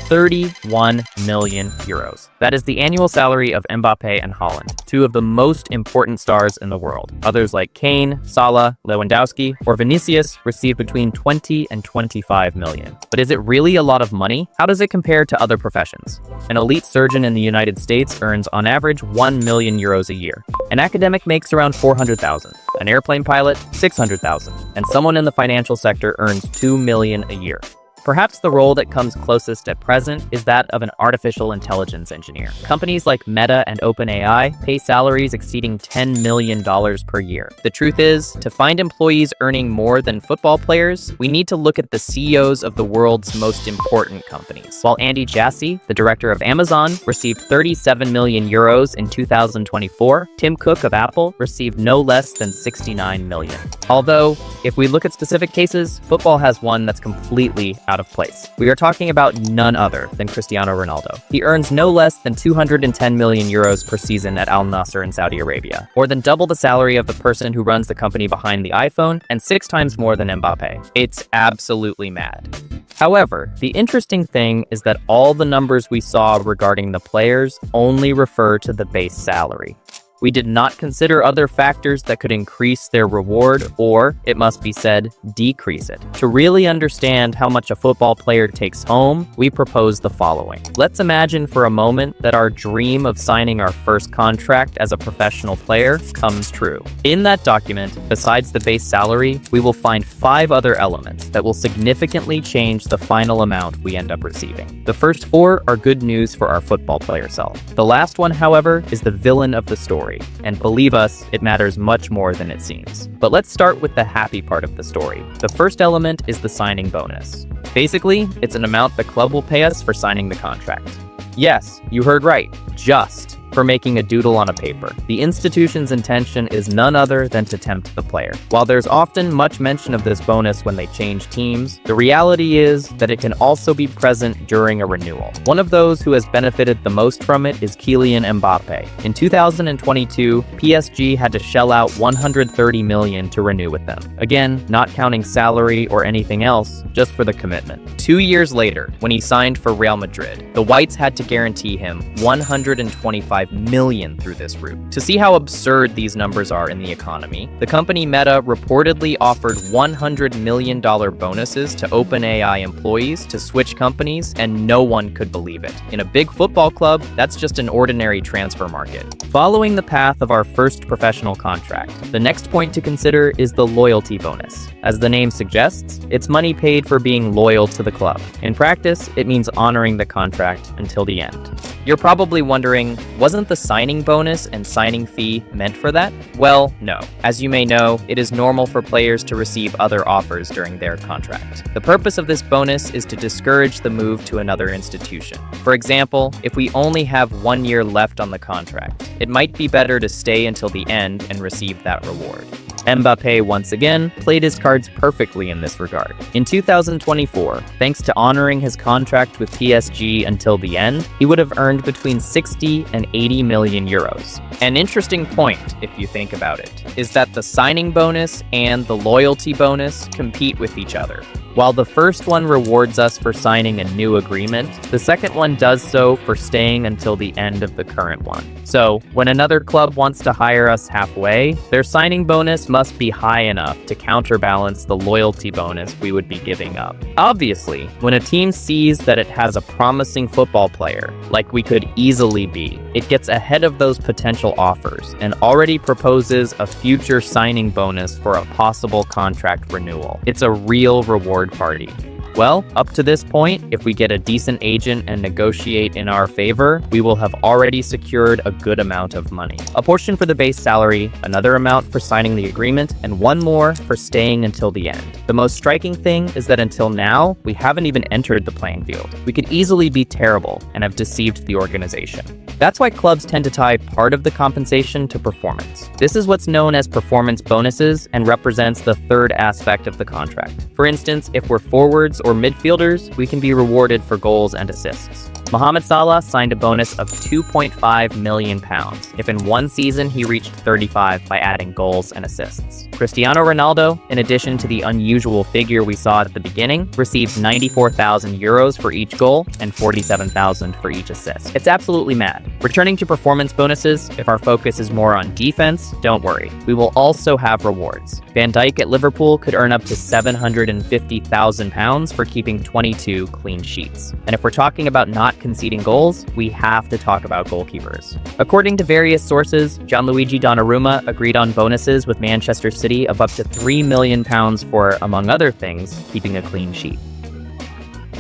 31 million euros. That is the annual salary of Mbappé and Haaland, two of the most important stars in the world. Others like Kane, Salah, Lewandowski, or Vinicius receive between 20 and 25 million. But is it really a lot of money? How does it compare to other professions? An elite surgeon in the United States earns on average 1 million euros a year. An academic makes around 400,000. An airplane pilot, 600,000. And someone in the financial sector earns 2 million a year. Perhaps the role that comes closest at present is that of an artificial intelligence engineer. Companies like Meta and OpenAI pay salaries exceeding $10 million per year. The truth is, to find employees earning more than football players, we need to look at the CEOs of the world's most important companies. While Andy Jassy, the director of Amazon, received 37 million euros in 2024, Tim Cook of Apple received no less than 69 million. Although, if we look at specific cases, football has one that's completely out of place. We are talking about none other than Cristiano Ronaldo. He earns no less than 210 million euros per season at Al Nassr in Saudi Arabia, more than double the salary of the person who runs the company behind the iPhone, and 6 times more than Mbappé. It's absolutely mad. However, the interesting thing is that all the numbers we saw regarding the players only refer to the base salary. We did not consider other factors that could increase their reward or, it must be said, decrease it. To really understand how much a football player takes home, we propose the following. Let's imagine for a moment that our dream of signing our first contract as a professional player comes true. In that document, besides the base salary, we will find 5 other elements that will significantly change the final amount we end up receiving. The first 4 are good news for our football player self. The last one, however, is the villain of the story. And believe us, it matters much more than it seems. But let's start with the happy part of the story. The first element is the signing bonus. Basically, it's an amount the club will pay us for signing the contract. Yes, you heard right, just for making a doodle on a paper. The institution's intention is none other than to tempt the player. While there's often much mention of this bonus when they change teams, the reality is that it can also be present during a renewal. One of those who has benefited the most from it is Kylian Mbappé. In 2022, PSG had to shell out 130 million to renew with them. Again, not counting salary or anything else, just for the commitment. 2 years later, when he signed for Real Madrid, the Whites had to guarantee him 125 million through this route. To see how absurd these numbers are in the economy, the company Meta reportedly offered $100 million bonuses to OpenAI employees to switch companies, and no one could believe it. In a big football club, that's just an ordinary transfer market. Following the path of our first professional contract, the next point to consider is the loyalty bonus. As the name suggests, it's money paid for being loyal to the club. In practice, it means honoring the contract until the end. You're probably wondering, wasn't the signing bonus and signing fee meant for that? Well, no. As you may know, it is normal for players to receive other offers during their contract. The purpose of this bonus is to discourage the move to another institution. For example, if we only have 1 year left on the contract, it might be better to stay until the end and receive that reward. Mbappé once again played his cards perfectly in this regard. In 2024, thanks to honoring his contract with PSG until the end, he would have earned between 60 and 80 million euros. An interesting point, if you think about it, is that the signing bonus and the loyalty bonus compete with each other. While the first one rewards us for signing a new agreement, the second one does so for staying until the end of the current one. So, when another club wants to hire us halfway, their signing bonus must be high enough to counterbalance the loyalty bonus we would be giving up. Obviously, when a team sees that it has a promising football player, like we could easily be, it gets ahead of those potential offers and already proposes a future signing bonus for a possible contract renewal. It's a real reward party. Well, up to this point, if we get a decent agent and negotiate in our favor, we will have already secured a good amount of money. A portion for the base salary, another amount for signing the agreement, and one more for staying until the end. The most striking thing is that until now, we haven't even entered the playing field. We could easily be terrible and have deceived the organization. That's why clubs tend to tie part of the compensation to performance. This is what's known as performance bonuses and represents the third aspect of the contract. For instance, if we're forwards or midfielders, we can be rewarded for goals and assists. Mohamed Salah signed a bonus of £2.5 million if in one season he reached 35 by adding goals and assists. Cristiano Ronaldo, in addition to the unusual figure we saw at the beginning, received €94,000 for each goal and $47,000 for each assist. It's absolutely mad. Returning to performance bonuses, if our focus is more on defense, don't worry. We will also have rewards. Van Dijk at Liverpool could earn up to £750,000 for keeping 22 clean sheets. And if we're talking about not conceding goals, we have to talk about goalkeepers. According to various sources, Gianluigi Donnarumma agreed on bonuses with Manchester City of up to £3 million for, among other things, keeping a clean sheet.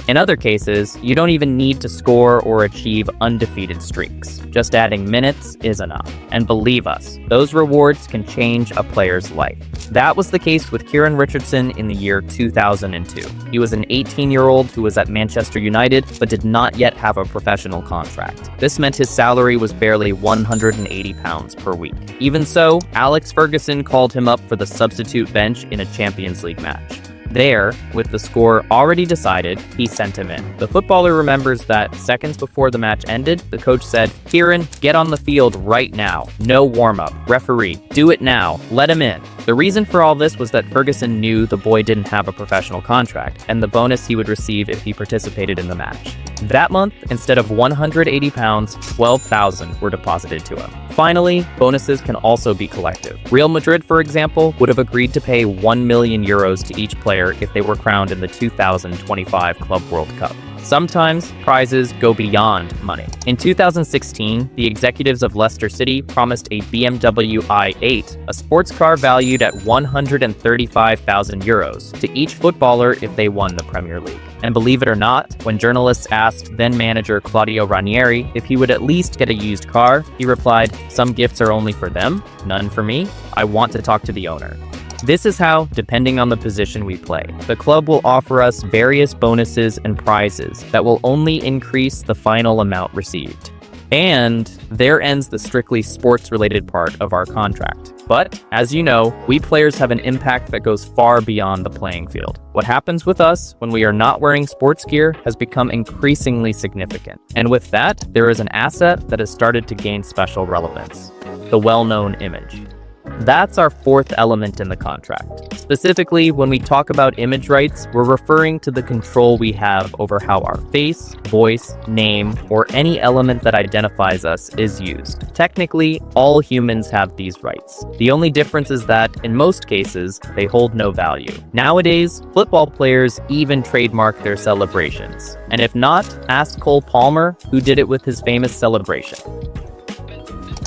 In other cases, you don't even need to score or achieve undefeated streaks. Just adding minutes is enough. And believe us, those rewards can change a player's life. That was the case with Kieran Richardson in the year 2002. He was an 18-year-old who was at Manchester United but did not yet have a professional contract. This meant his salary was barely £180 per week. Even so, Alex Ferguson called him up for the substitute bench in a Champions League match. There, with the score already decided, he sent him in. The footballer remembers that seconds before the match ended, the coach said, "Kieran, get on the field right now. No warm-up. Referee, do it now. Let him in." The reason for all this was that Ferguson knew the boy didn't have a professional contract, and the bonus he would receive if he participated in the match. That month, instead of £180, £12,000 were deposited to him. Finally, bonuses can also be collective. Real Madrid, for example, would have agreed to pay €1 million to each player if they were crowned in the 2025 Club World Cup. Sometimes, prizes go beyond money. In 2016, the executives of Leicester City promised a BMW i8, a sports car valued at €135,000, to each footballer if they won the Premier League. And believe it or not, when journalists asked then-manager Claudio Ranieri if he would at least get a used car, he replied, "Some gifts are only for them, none for me. I want to talk to the owner." This is how, depending on the position we play, the club will offer us various bonuses and prizes that will only increase the final amount received. And there ends the strictly sports-related part of our contract. But, as you know, we players have an impact that goes far beyond the playing field. What happens with us when we are not wearing sports gear has become increasingly significant. And with that, there is an asset that has started to gain special relevance: the well-known image. That's our fourth element in the contract. Specifically, when we talk about image rights, we're referring to the control we have over how our face, voice, name, or any element that identifies us is used. Technically, all humans have these rights. The only difference is that, in most cases, they hold no value. Nowadays, football players even trademark their celebrations. And if not, ask Cole Palmer, who did it with his famous celebration.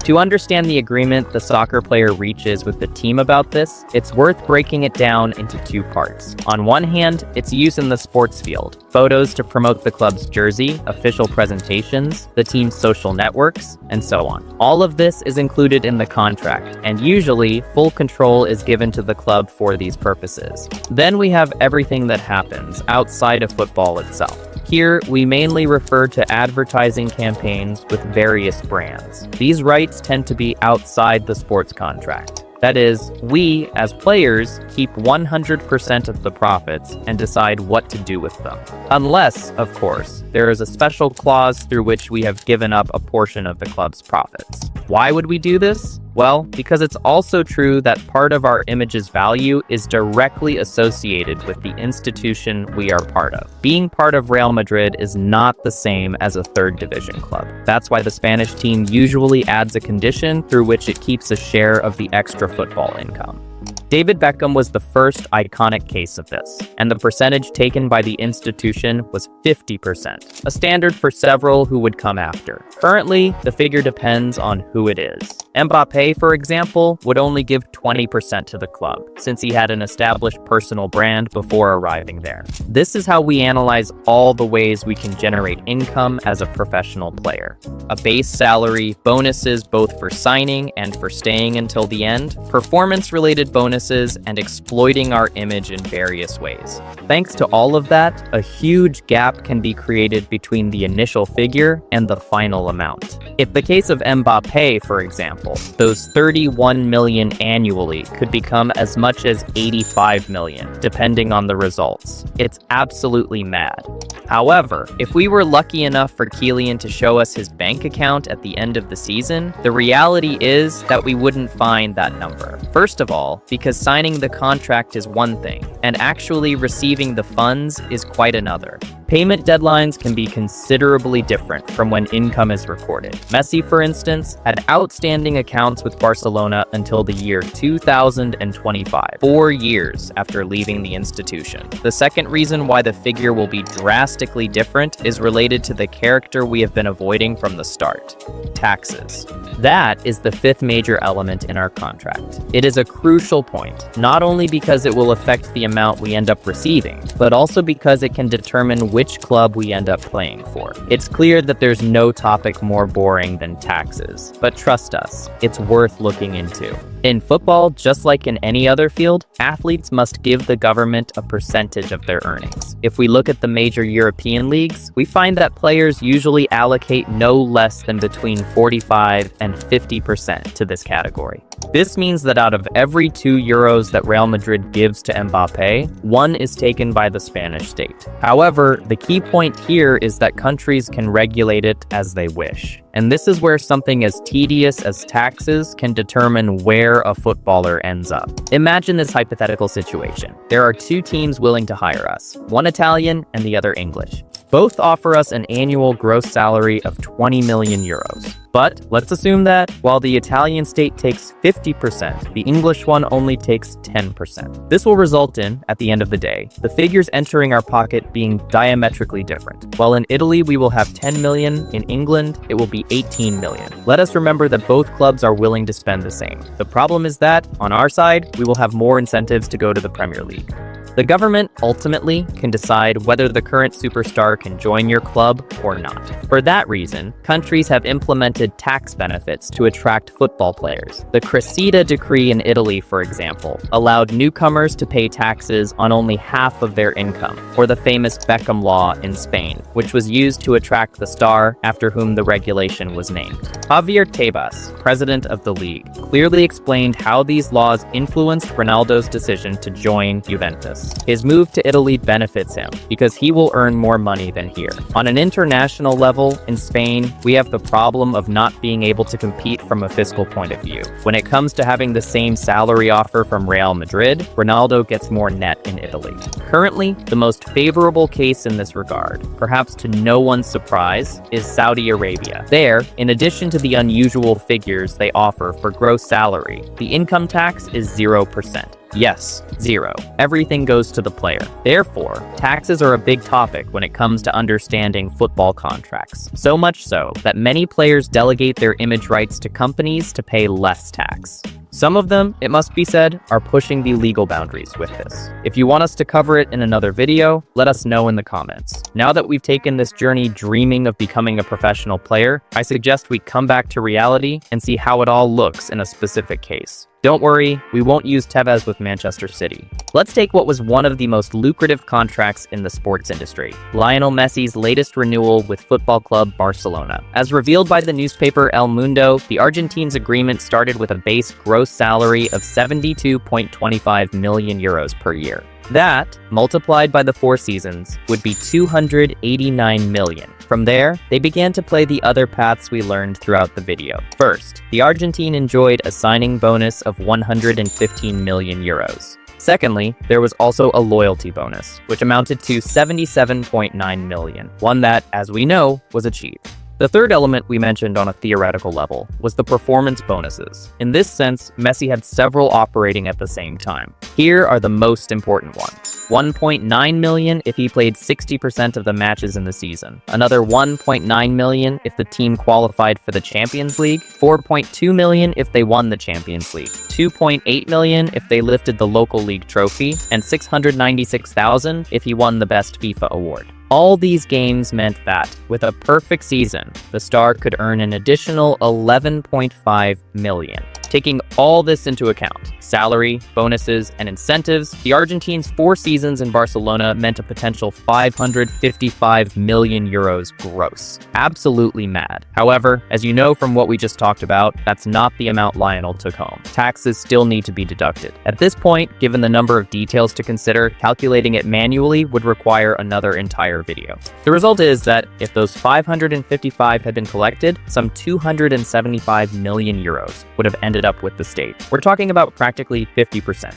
To understand the agreement the soccer player reaches with the team about this, it's worth breaking it down into two parts. On one hand, its use in the sports field, photos to promote the club's jersey, official presentations, the team's social networks, and so on. All of this is included in the contract, and usually, full control is given to the club for these purposes. Then we have everything that happens outside of football itself. Here, we mainly refer to advertising campaigns with various brands. These rights tend to be outside the sports contract. That is, we, as players, keep 100% of the profits and decide what to do with them. Unless, of course, there is a special clause through which we have given up a portion of the club's profits. Why would we do this? Well, because it's also true that part of our image's value is directly associated with the institution we are part of. Being part of Real Madrid is not the same as a third division club. That's why the Spanish team usually adds a condition through which it keeps a share of the extra football income. David Beckham was the first iconic case of this, and the percentage taken by the institution was 50%, a standard for several who would come after. Currently, the figure depends on who it is. Mbappé, for example, would only give 20% to the club, since he had an established personal brand before arriving there. This is how we analyze all the ways we can generate income as a professional player. A base salary, bonuses both for signing and for staying until the end, performance-related bonuses bonuses, and exploiting our image in various ways. Thanks to all of that, a huge gap can be created between the initial figure and the final amount. In the case of Mbappé, for example, those 31 million annually could become as much as 85 million, depending on the results. It's absolutely mad. However, if we were lucky enough for Kylian to show us his bank account at the end of the season, the reality is that we wouldn't find that number. First of all, because signing the contract is one thing, and actually receiving the funds is quite another. Payment deadlines can be considerably different from when income is recorded. Messi, for instance, had outstanding accounts with Barcelona until the year 2025, 4 years after leaving the institution. The second reason why the figure will be drastically different is related to the character we have been avoiding from the start: taxes. That is the fifth major element in our contract. It is a crucial point, not only because it will affect the amount we end up receiving, but also because it can determine which club we end up playing for. It's clear that there's no topic more boring than taxes, but trust us, it's worth looking into. In football, just like in any other field, athletes must give the government a percentage of their earnings. If we look at the major European leagues, we find that players usually allocate no less than between 45 and 50% to this category. This means that out of every €2 that Real Madrid gives to Mbappé, 1 is taken by the Spanish state. However, the key point here is that countries can regulate it as they wish. And this is where something as tedious as taxes can determine where a footballer ends up. Imagine this hypothetical situation. There are 2 teams willing to hire us, one Italian and the other English. Both offer us an annual gross salary of 20 million euros. But let's assume that while the Italian state takes 50%, the English one only takes 10%. This will result in, at the end of the day, the figures entering our pocket being diametrically different. While in Italy we will have 10 million, in England it will be 18 million. Let us remember that both clubs are willing to spend the same. The problem is that, on our side, we will have more incentives to go to the Premier League. The government ultimately can decide whether the current superstar can join your club or not. For that reason, countries have implemented tax benefits to attract football players. The Cressida decree in Italy, for example, allowed newcomers to pay taxes on only half of their income, or the famous Beckham law in Spain, which was used to attract the star after whom the regulation was named. Javier Tebas, president of the league, clearly explained how these laws influenced Ronaldo's decision to join Juventus. His move to Italy benefits him because he will earn more money than here. On an international level, in Spain, we have the problem of not being able to compete from a fiscal point of view. When it comes to having the same salary offer from Real Madrid, Ronaldo gets more net in Italy. Currently, the most favorable case in this regard, perhaps to no one's surprise, is Saudi Arabia. There, in addition to the unusual figures they offer for gross salary, the income tax is 0%. Yes, 0. Everything goes to the player. Therefore, taxes are a big topic when it comes to understanding football contracts. So much so that many players delegate their image rights to companies to pay less tax. Some of them, it must be said, are pushing the legal boundaries with this. If you want us to cover it in another video, let us know in the comments. Now that we've taken this journey dreaming of becoming a professional player, I suggest we come back to reality and see how it all looks in a specific case. Don't worry, we won't use Tevez with Manchester City. Let's take what was one of the most lucrative contracts in the sports industry, Lionel Messi's latest renewal with football club Barcelona. As revealed by the newspaper El Mundo, the Argentine's agreement started with a base gross salary of 72.25 million euros per year. That, multiplied by the 4 seasons, would be 289 million. From there, they began to play the other paths we learned throughout the video. First, the Argentine enjoyed a signing bonus of 115 million euros. Secondly, there was also a loyalty bonus, which amounted to 77.9 million, one that, as we know, was achieved. The third element we mentioned on a theoretical level was the performance bonuses. In this sense, Messi had several operating at the same time. Here are the most important ones. 1.9 million if he played 60% of the matches in the season. Another 1.9 million if the team qualified for the Champions League. 4.2 million if they won the Champions League. 2.8 million if they lifted the local league trophy. And 696,000 if he won the Best FIFA award. All these games meant that, with a perfect season, the star could earn an additional 11.5 million. Taking all this into account, salary, bonuses, and incentives, the Argentines' 4 seasons in Barcelona meant a potential 555 million euros gross. Absolutely mad. However, as you know from what we just talked about, that's not the amount Lionel took home. Taxes still need to be deducted. At this point, given the number of details to consider, calculating it manually would require another entire video. The result is that if those 555 had been collected, some 275 million euros would have ended up with the state. We're talking about practically 50%.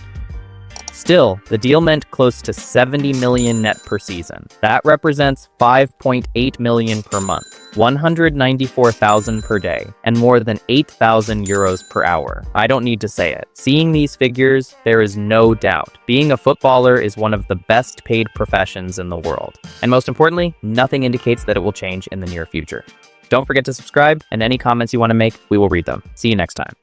Still, the deal meant close to 70 million net per season. That represents 5.8 million per month, 194,000 per day, and more than 8,000 euros per hour. I don't need to say it. Seeing these figures, there is no doubt. Being a footballer is one of the best paid professions in the world. And most importantly, nothing indicates that it will change in the near future. Don't forget to subscribe, and any comments you want to make, we will read them. See you next time.